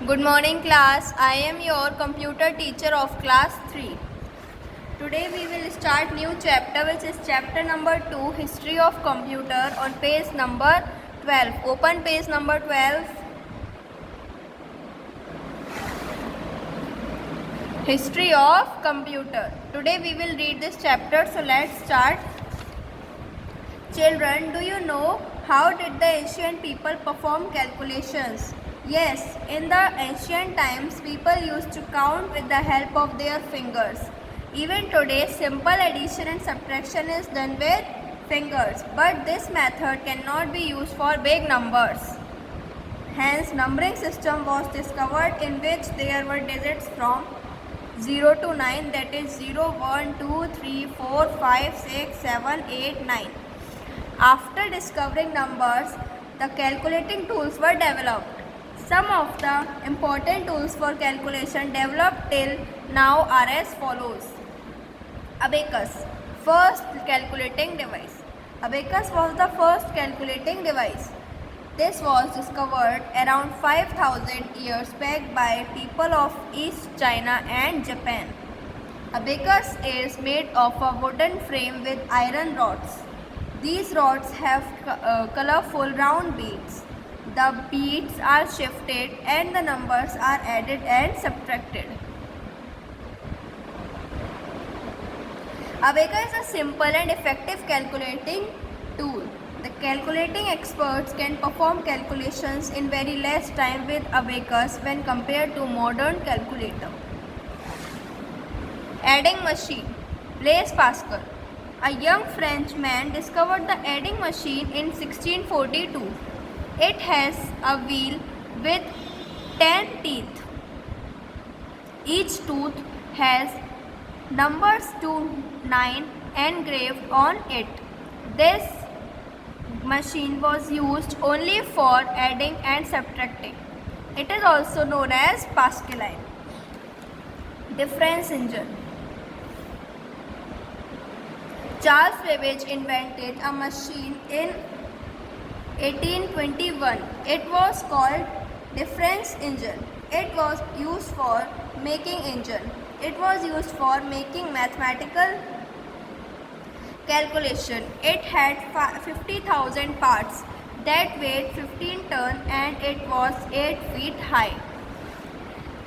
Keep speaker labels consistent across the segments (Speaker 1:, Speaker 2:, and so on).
Speaker 1: Good morning class. I am your computer teacher of class 3. Today we will start new chapter which is chapter number 2, History of Computer, on page number 12. Open page number 12. History of Computer. Today we will read this chapter, so let's start. Children, do you know how did the ancient people perform calculations? Yes, in the ancient times, people used to count with the help of their fingers. Even today, simple addition and subtraction is done with fingers, but this method cannot be used for big numbers. Hence, numbering system was discovered in which there were digits from 0 to 9, that is 0, 1, 2, 3, 4, 5, 6, 7, 8, 9. After discovering numbers, the calculating tools were developed. Some of the important tools for calculation developed till now are as follows. Abacus, first calculating device. Abacus was the first calculating device. This was discovered around 5,000 years back by people of East China and Japan. Abacus is made of a wooden frame with iron rods. These rods have colorful round beads. The beads are shifted and the numbers are added and subtracted. Abacus is a simple and effective calculating tool. The calculating experts can perform calculations in very less time with abacus when compared to modern calculator. Adding machine. Blaise Pascal. A young Frenchman discovered the adding machine in 1642. It has a wheel with 10 teeth. Each tooth has numbers to 9 engraved on it. This machine was used only for adding and subtracting. It is also known as Pascaline. Difference engine. Charles Babbage invented a machine in 1821. It was called difference engine. It was used for making engine. It was used for making mathematical calculation. It had 50,000 parts that weighed 15 tons and it was 8 feet high.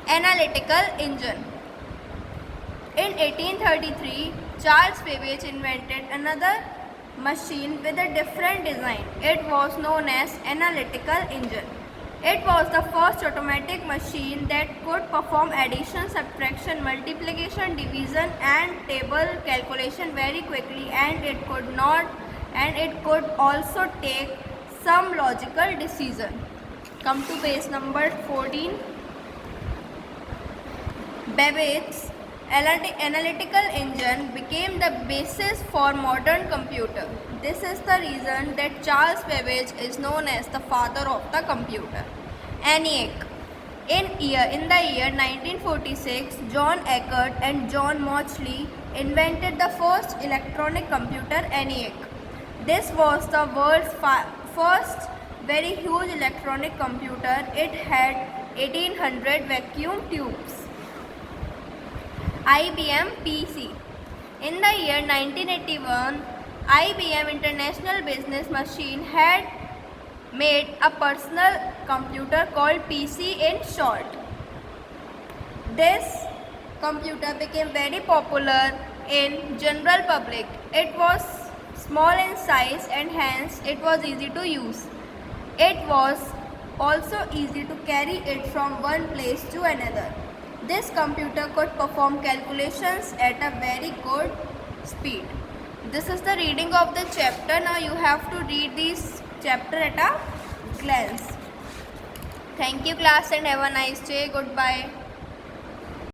Speaker 1: Analytical engine. In 1833, Charles Babbage invented another machine with a different design. It was known as analytical engine. It was the first automatic machine that could perform addition, subtraction, multiplication, division and table calculation very quickly, and it could also take some logical decision. Come to page number 14. Babbage's analytical engine became the basis for modern computer. This is the reason that Charles Babbage is known as the father of the computer. ENIAC. In the year 1946, John Eckert and John Mauchly invented the first electronic computer, ENIAC. This was the world's first very huge electronic computer. It had 1800 vacuum tubes. IBM PC. In the year 1981, IBM International Business Machine had made a personal computer called PC in short. This computer became very popular in general public. It was small in size and hence it was easy to use. It was also easy to carry it from one place to another. This computer could perform calculations at a very good speed. This is the reading of the chapter. Now you have to read this chapter at a glance. Thank you class and have a nice day. Goodbye.